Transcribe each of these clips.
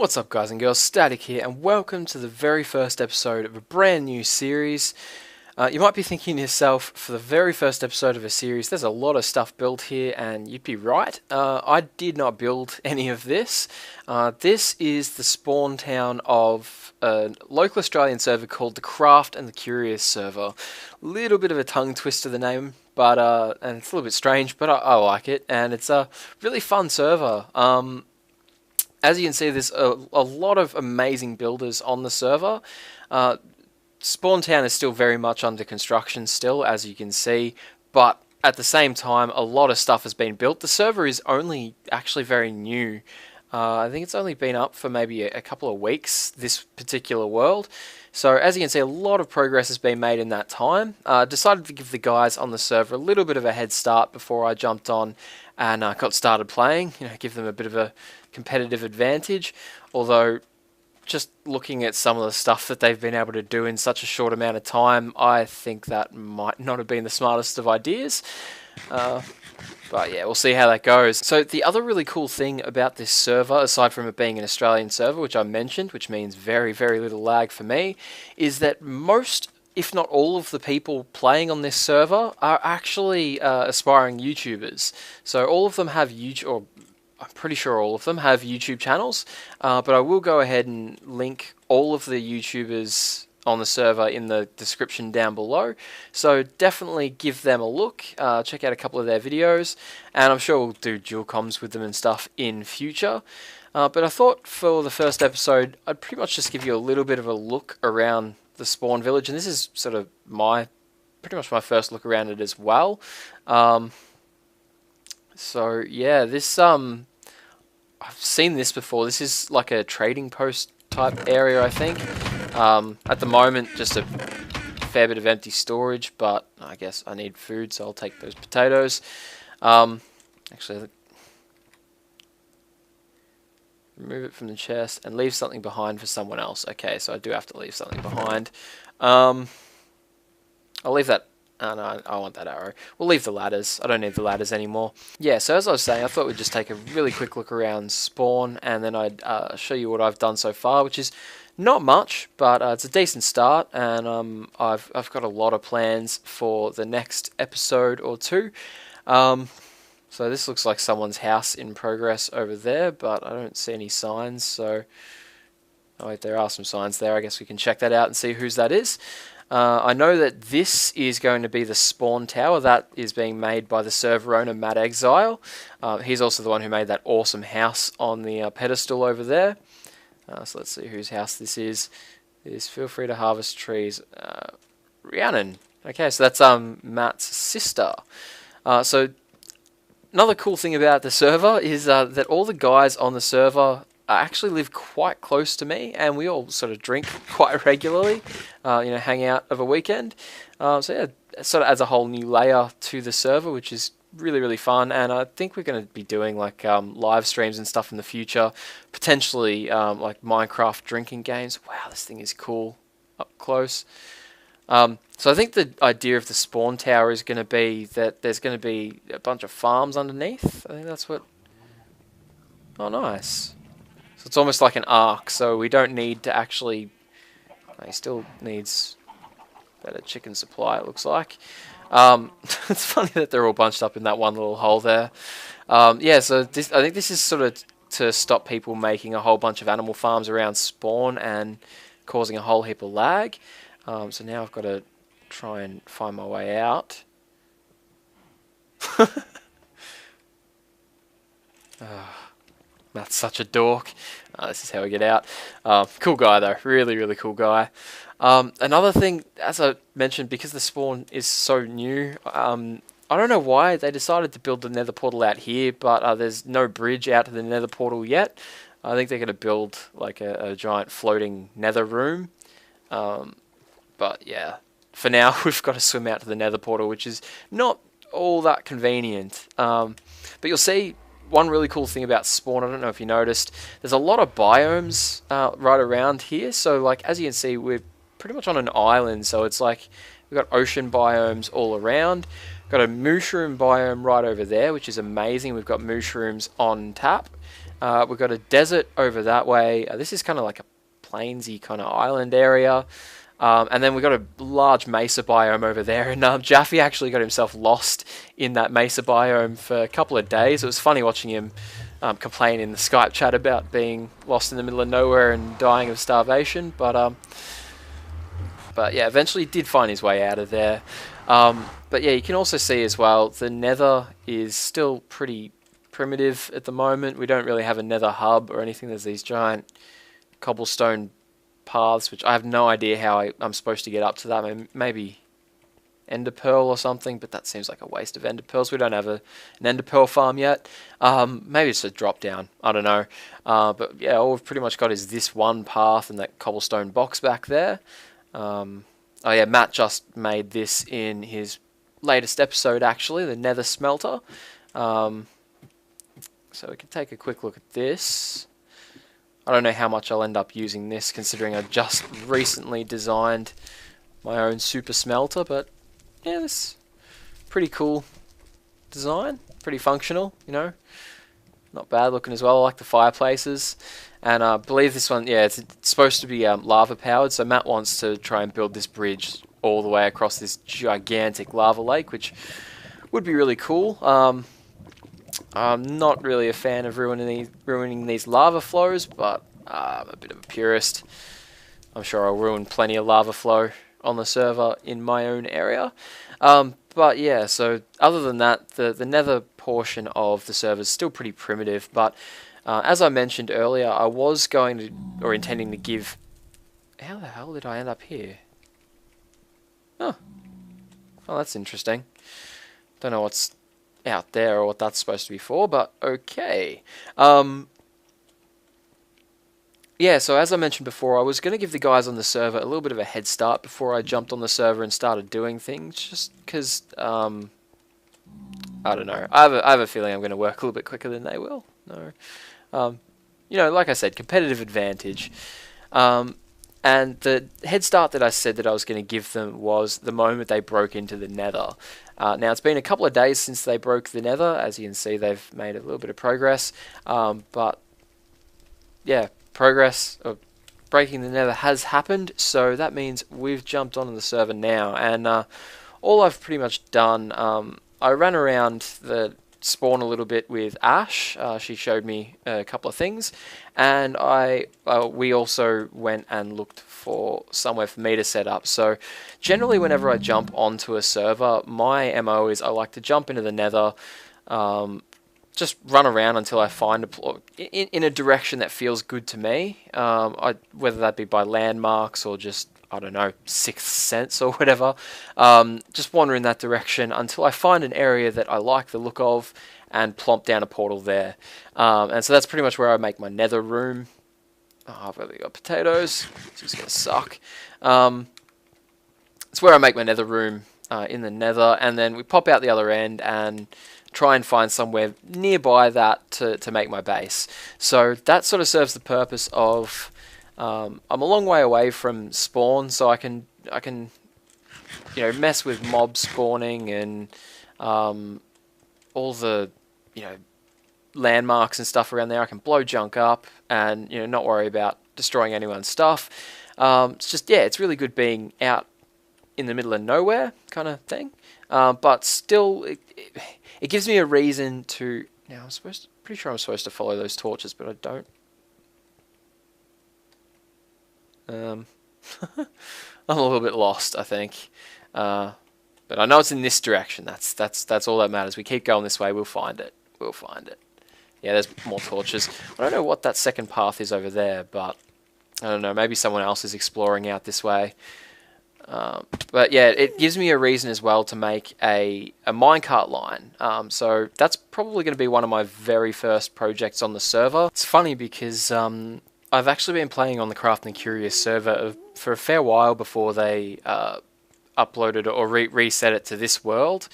What's up guys and girls, Static here, and welcome to the very first episode of a brand new series. You might be thinking to yourself, for the very first episode of a series, there's a lot of stuff built here, and you'd be right. I did not build any of this. This is the spawn town of a local Australian server called the Craft and the Curious server. Little bit of a tongue twister, the name, but and it's a little bit strange, but I like it, and it's a really fun server. As you can see, there's a lot of amazing builders on the server. Spawn Town is still very much under construction still, as you can see, but at the same time, a lot of stuff has been built. The server is only actually very new. I think it's only been up for maybe a couple of weeks, this particular world. So as you can see, a lot of progress has been made in that time. Decided to give the guys on the server a little bit of a head start before I jumped on and got started playing. Give them a bit of a competitive advantage. Although, just looking at some of the stuff that they've been able to do in such a short amount of time, I think that might not have been the smartest of ideas. But yeah, we'll see how that goes. So the other really cool thing about this server, aside from it being an Australian server, which I mentioned, which means very, very little lag for me, is that most, if not all of the people playing on this server are actually aspiring YouTubers. So all of them have YouTube, or I'm pretty sure all of them have YouTube channels, but I will go ahead and link all of the YouTubers on the server in the description down below, so definitely give them a look, check out a couple of their videos, and I'm sure we'll do dual comms with them and stuff in future. But I thought for the first episode I'd pretty much just give you a little bit of a look around the spawn village, and this is sort of pretty much my first look around it as well. So yeah, this I've seen this before. This is like a trading post type area, I think. At the moment, just a fair bit of empty storage, but I guess I need food, so I'll take those potatoes. Actually, remove it from the chest and leave something behind for someone else. Okay, so I do have to leave something behind. I'll leave that. Oh, no, I want that arrow. We'll leave the ladders. I don't need the ladders anymore. Yeah, so as I was saying, I thought we'd just take a really quick look around spawn, and then I'd show you what I've done so far, which is not much, but it's a decent start, and I've got a lot of plans for the next episode or two. So this looks like someone's house in progress over there, but I don't see any signs, so... Oh wait, there are some signs there. I guess we can check that out and see whose that is. I know that this is going to be the spawn tower that is being made by the server owner, Matt Exile. He's also the one who made that awesome house on the pedestal over there. So let's see whose house this is. Feel free to harvest trees. Rhiannon. Okay, so that's Matt's sister. So another cool thing about the server is that all the guys on the server actually live quite close to me, and we all sort of drink quite regularly, hang out of a weekend. So yeah, it sort of adds a whole new layer to the server, which is really, really fun, and I think we're going to be doing like live streams and stuff in the future, potentially like Minecraft drinking games. Wow, this thing is cool up close. So I think the idea of the spawn tower is going to be that there's going to be a bunch of farms underneath. I think that's what... Oh, nice. So it's almost like an arc, so we don't need to actually... He still needs better chicken supply, it looks like. It's funny that they're all bunched up in that one little hole there. Yeah, so I think this is sort of to stop people making a whole bunch of animal farms around spawn and causing a whole heap of lag. So now I've got to try and find my way out. That's such a dork. This is how we get out. Cool guy though, really, really cool guy. Another thing, as I mentioned, because the spawn is so new, I don't know why they decided to build the nether portal out here, but there's no bridge out to the nether portal yet. I think they're going to build like a giant floating nether room. But yeah, for now we've got to swim out to the nether portal, which is not all that convenient. But you'll see one really cool thing about spawn, I don't know if you noticed, there's a lot of biomes right around here. So like, as you can see, we're pretty much on an island, so it's like we've got ocean biomes all around. Got a mushroom biome right over there, which is amazing. We've got mushrooms on tap. We've got a desert over that way. This is kind of like a plainsy kind of island area. And then we've got a large mesa biome over there. And Jaffe actually got himself lost in that mesa biome for a couple of days. It was funny watching him complain in the Skype chat about being lost in the middle of nowhere and dying of starvation. But yeah, eventually did find his way out of there. But yeah, you can also see as well, the nether is still pretty primitive at the moment. We don't really have a nether hub or anything. There's these giant cobblestone paths, which I have no idea how I'm supposed to get up to that. Maybe ender pearl or something, but that seems like a waste of ender pearls. We don't have an ender pearl farm yet. Maybe it's a drop down. I don't know. But yeah, all we've pretty much got is this one path and that cobblestone box back there. Oh yeah, Matt just made this in his latest episode, actually, the nether smelter. So we can take a quick look at this. I don't know how much I'll end up using this, considering I just recently designed my own super smelter, but yeah, this pretty cool design, pretty functional, you know, not bad looking as well. I like the fireplaces, and I believe this one, yeah, it's supposed to be lava powered, so Matt wants to try and build this bridge all the way across this gigantic lava lake, which would be really cool. I'm not really a fan of ruining these lava flows, but I'm a bit of a purist. I'm sure I'll ruin plenty of lava flow on the server in my own area. But yeah, so other than that, the nether portion of the server is still pretty primitive, but as I mentioned earlier, I was going to, or intending to give... How the hell did I end up here? Oh, well, that's interesting. Don't know what's out there or what that's supposed to be for, but okay. Yeah, so as I mentioned before, I was going to give the guys on the server a little bit of a head start before I jumped on the server and started doing things, just because, I don't know, I have a feeling I'm going to work a little bit quicker than they will. No. You know, like I said, competitive advantage. And the head start that I said that I was going to give them was the moment they broke into the nether. Now, it's been a couple of days since they broke the nether. As you can see, they've made a little bit of progress. But, yeah, progress of breaking the nether has happened. So that means we've jumped onto the server now. And all I've pretty much done, I ran around the spawn a little bit with Ash. She showed me a couple of things, and we also went and looked for somewhere for me to set up. So generally whenever I jump onto a server, my MO is I like to jump into the nether, just run around until I find in a direction that feels good to me, whether that be by landmarks or just, I don't know, sixth sense or whatever. Just wander in that direction until I find an area that I like the look of and plomp down a portal there. And so that's pretty much where I make my nether room. Oh, I've really got potatoes. It's just going to suck. It's where I make my nether room in the nether, and then we pop out the other end and try and find somewhere nearby that to make my base. So that sort of serves the purpose of... I'm a long way away from spawn, so I can you know, mess with mob spawning and all the, you know, landmarks and stuff around there. I can blow junk up and, you know, not worry about destroying anyone's stuff. It's just, yeah, it's really good being out in the middle of nowhere kind of thing. But still, it gives me a reason to... Now, pretty sure I'm supposed to follow those torches, but I don't. I'm a little bit lost, I think, but I know it's in this direction. That's all that matters. We keep going this way, we'll find it. We'll find it. Yeah, there's more torches. I don't know what that second path is over there, but I don't know. Maybe someone else is exploring out this way. But yeah, it gives me a reason as well to make a minecart line. So that's probably going to be one of my very first projects on the server. It's funny because I've actually been playing on the Craft and Curious server for a fair while before they uploaded or reset it to this world.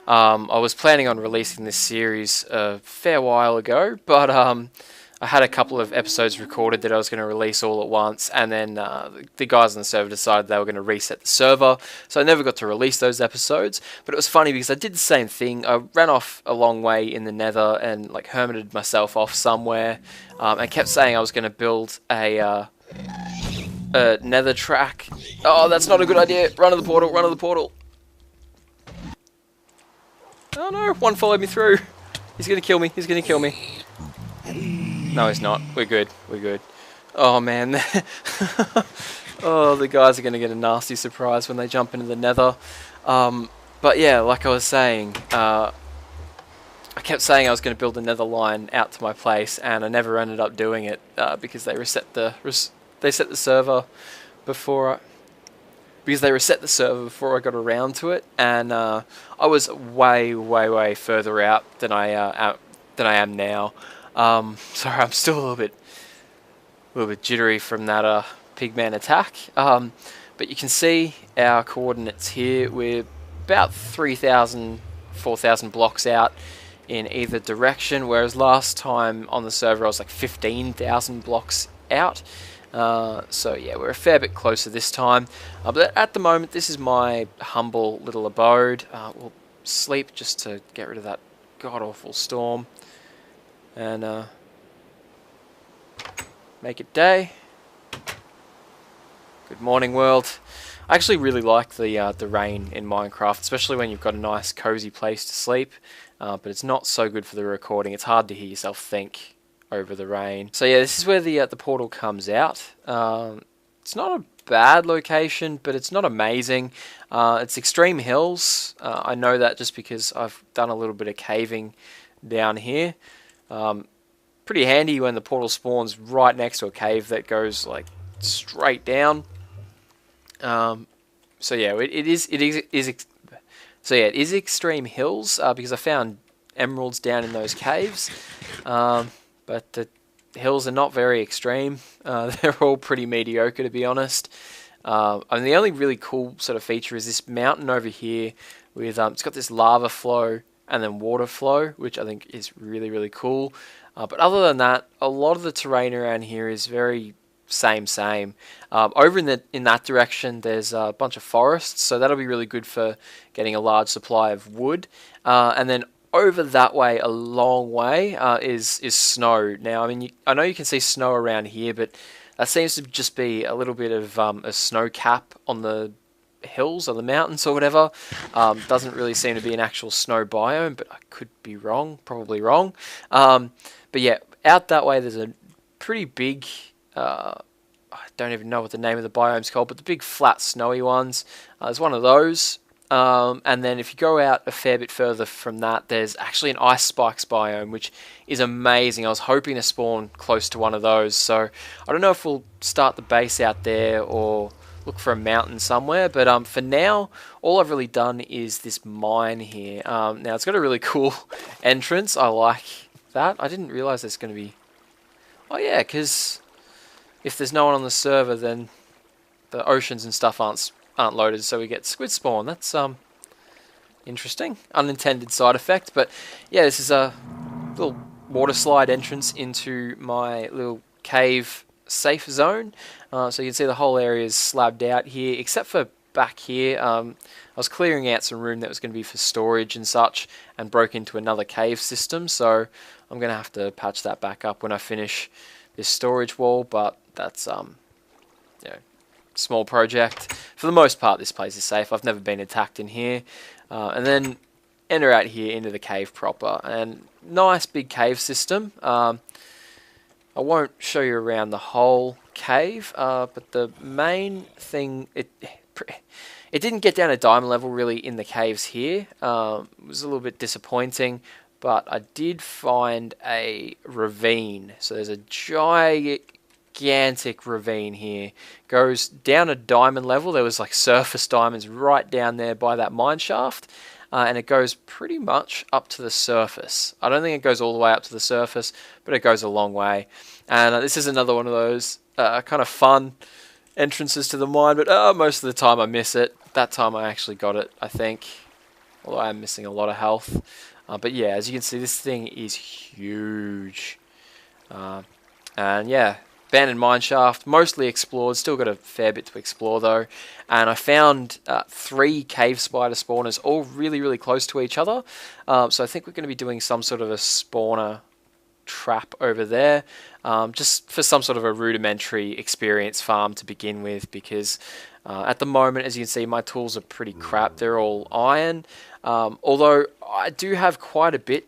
I was planning on releasing this series a fair while ago, but I I had a couple of episodes recorded that I was going to release all at once, and then the guys on the server decided they were going to reset the server, so I never got to release those episodes. But it was funny because I did the same thing. I ran off a long way in the nether and like hermited myself off somewhere, and kept saying I was going to build a nether track. Oh, that's not a good idea. Run to the portal, run to the portal. Oh no, one followed me through. He's going to kill me, he's going to kill me. No, he's not. We're good. We're good. Oh, man. Oh, the guys are going to get a nasty surprise when they jump into the nether. But yeah, like I was saying, I kept saying I was going to build a nether line out to my place, and I never ended up doing it because they set the server before I got around to it, and I was way further out than I am now. Sorry, I'm still a little bit jittery from that pigman attack. But you can see our coordinates here. We're about 3,000, 4,000 blocks out in either direction, whereas last time on the server I was like 15,000 blocks out. So yeah, we're a fair bit closer this time. But at the moment, this is my humble little abode. We'll sleep just to get rid of that god-awful storm. And make it day. Good morning, world. I actually really like the rain in Minecraft, especially when you've got a nice cozy place to sleep. But it's not so good for the recording. It's hard to hear yourself think over the rain. So yeah, this is where the portal comes out. It's not a bad location, but it's not amazing. It's extreme hills. I know that just because I've done a little bit of caving down here. Pretty handy when the portal spawns right next to a cave that goes like straight down. So yeah, it is extreme hills because I found emeralds down in those caves. But the hills are not very extreme. They're all pretty mediocre, to be honest. I mean, the only really cool sort of feature is this mountain over here with it's got this lava flow and then water flow, which I think is really cool. But other than that, a lot of the terrain around here is very same. Over in that direction, there's a bunch of forests, so that'll be really good for getting a large supply of wood. And then over that way, a long way, is snow. Now, I mean, I know you can see snow around here, but that seems to just be a little bit of a snow cap on the hills or the mountains or whatever. Doesn't really seem to be an actual snow biome, but I could be wrong, probably wrong. But yeah, out that way there's a pretty big, I don't even know what the name of the biome's called, but the big flat snowy ones. There's one of those. And then if you go out a fair bit further from that, there's actually an ice spikes biome, which is amazing. I was hoping to spawn close to one of those, so I don't know if we'll start the base out there or look for a mountain somewhere, but for now, all I've really done is this mine here. Now, it's got a really cool entrance. I like that. I didn't realize there's going to be... Oh yeah, because if there's no one on the server, then the oceans and stuff aren't loaded, so we get squid spawn. That's interesting. Unintended side effect, but yeah, this is a little water slide entrance into my little cave safe zone. So you can see the whole area is slabbed out here, except for back here. I was clearing out some room that was going to be for storage and such, and broke into another cave system, so I'm going to have to patch that back up when I finish this storage wall, but that's you know, small project. For the most part, this place is safe. I've never been attacked in here. And then enter out here into the cave proper, and nice big cave system. I won't show you around the whole cave, but the main thing, it didn't get down to diamond level really in the caves here. It was a little bit disappointing, but I did find a ravine. So there's a gigantic ravine here. Goes down a diamond level. There was like surface diamonds right down there by that mine shaft. And it goes pretty much up to the surface. I don't think it goes all the way up to the surface, but it goes a long way. And this is another one of those kind of fun entrances to the mine, but most of the time I miss it. That time I actually got it, I think, although I'm missing a lot of health. But yeah, as you can see, this thing is huge. And yeah, abandoned mineshaft, mostly explored, still got a fair bit to explore though. And I found 3 cave spider spawners, all really close to each other. So I think we're going to be doing some sort of a spawner trap over there, just for some sort of a rudimentary experience farm to begin with, because at the moment, as you can see, my tools are pretty crap. They're all iron, although I do have quite a bit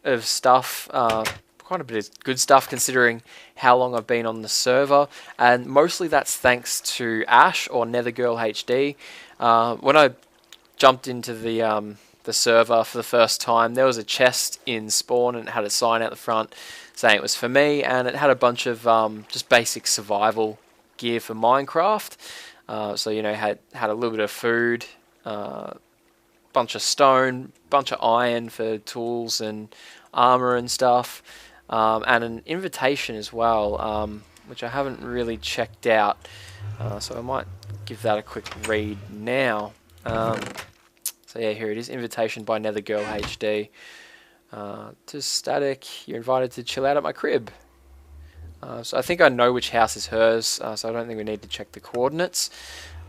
of stuff, quite a bit of good stuff considering how long I've been on the server, and mostly that's thanks to Ash or Nethergirl HD. When I jumped into the server for the first time, there was a chest in spawn and it had a sign out the front saying it was for me, and it had a bunch of just basic survival gear for Minecraft. So you know, had a little bit of food, bunch of stone, bunch of iron for tools and armor and stuff, and an invitation as well, which I haven't really checked out, so I might give that a quick read now. So yeah, here it is, invitation by Nethergirl HD. To Static, you're invited to chill out at my crib. So I think I know which house is hers, so I don't think we need to check the coordinates.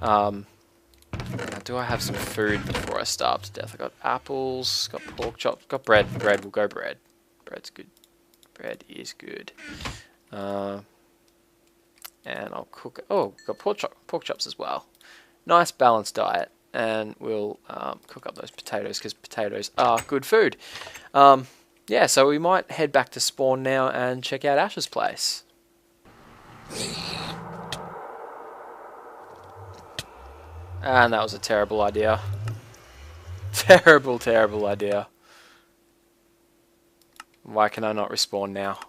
Do I have some food before I starve to death? I got apples, got pork chops, got bread. We'll go bread. Bread's good. Bread is good. And I'll cook. Oh, got pork chops as well. Nice balanced diet. And we'll cook up those potatoes because potatoes are good food. Yeah, so we might head back to spawn now and check out Ash's place. And that was a terrible idea. Terrible idea. Why can I not respawn now?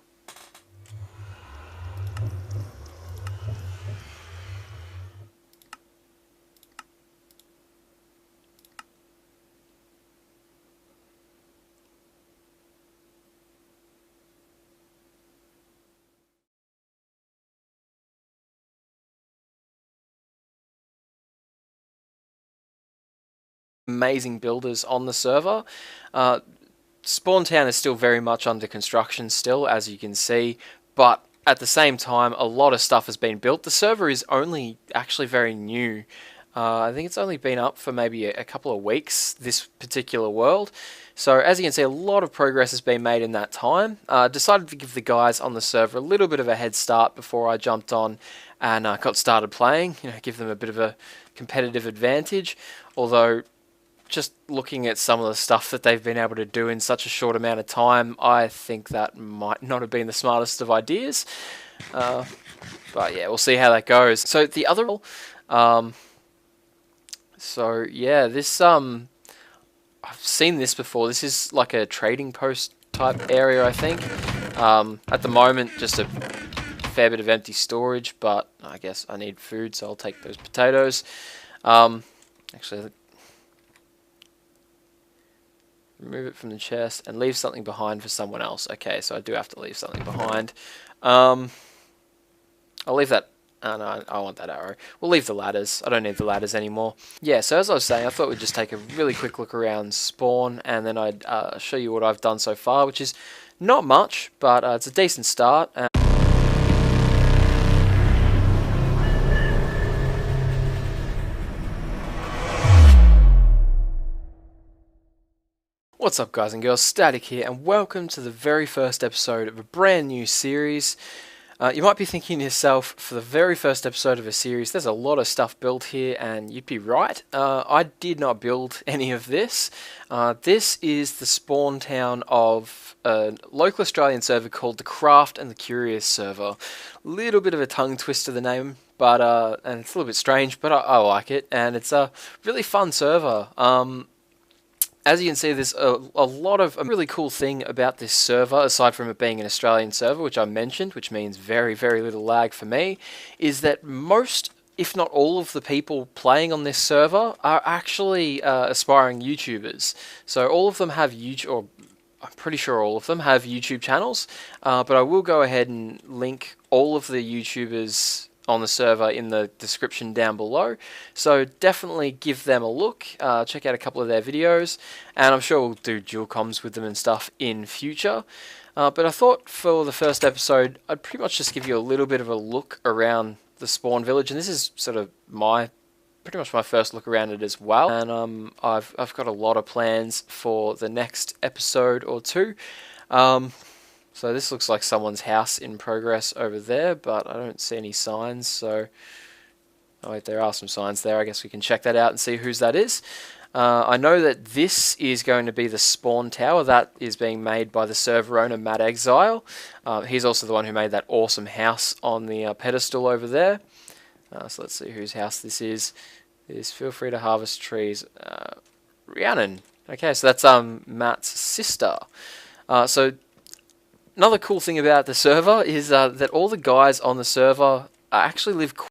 Amazing builders on the server. Spawn Town is still very much under construction still, as you can see, but at the same time a lot of stuff has been built. The server is only actually very new. I think it's only been up for maybe a couple of weeks, this particular world. So as you can see, a lot of progress has been made in that time. Decided to give the guys on the server a little bit of a head start before I jumped on and got started playing. You know, give them a bit of a competitive advantage, although just looking at some of the stuff that they've been able to do in such a short amount of time, I think that might not have been the smartest of ideas. But yeah, we'll see how that goes. So the other, so yeah, this I've seen this before. This is like a trading post type area, I think. At the moment, just a fair bit of empty storage, but I guess I need food, so I'll take those potatoes. Actually, remove it from the chest and leave something behind for someone else. Okay, so I do have to leave something behind. I'll leave that. No, I want that arrow. We'll leave the ladders. I don't need the ladders anymore. Yeah, so as I was saying, I thought we'd just take a really quick look around spawn, and then I'd show you what I've done so far, which is not much, but it's a decent start. What's up, guys and girls? Static here, and welcome to the very first episode of a brand new series. You might be thinking to yourself, for the very first episode of a series, there's a lot of stuff built here, and you'd be right. I did not build any of this. This is the spawn town of a local Australian server called the Craft and the Curious server. Little bit of a tongue twister, the name, but and it's a little bit strange, but I like it, and it's a really fun server. As you can see, there's a lot of a really cool thing about this server, aside from it being an Australian server, which I mentioned, which means very little lag for me, is that most, if not all of the people playing on this server are actually aspiring YouTubers. So all of them have YouTube, or I'm pretty sure all of them have YouTube channels, but I will go ahead and link all of the YouTubers on the server in the description down below, so definitely give them a look, check out a couple of their videos, and I'm sure we'll do dual comms with them and stuff in future. But I thought for the first episode I'd pretty much just give you a little bit of a look around the spawn village, and this is sort of pretty much my first look around it as well, and I've got a lot of plans for the next episode or two. So this looks like someone's house in progress over there, but I don't see any signs, so... Oh wait, there are some signs there. I guess we can check that out and see whose that is. I know that this is going to be the spawn tower. That is being made by the server owner, Mad Exile. He's also the one who made that awesome house on the pedestal over there. So let's see whose house this is. Feel free to harvest trees. Rhiannon. Okay, so that's Matt's sister. So another cool thing about the server is that all the guys on the server actually live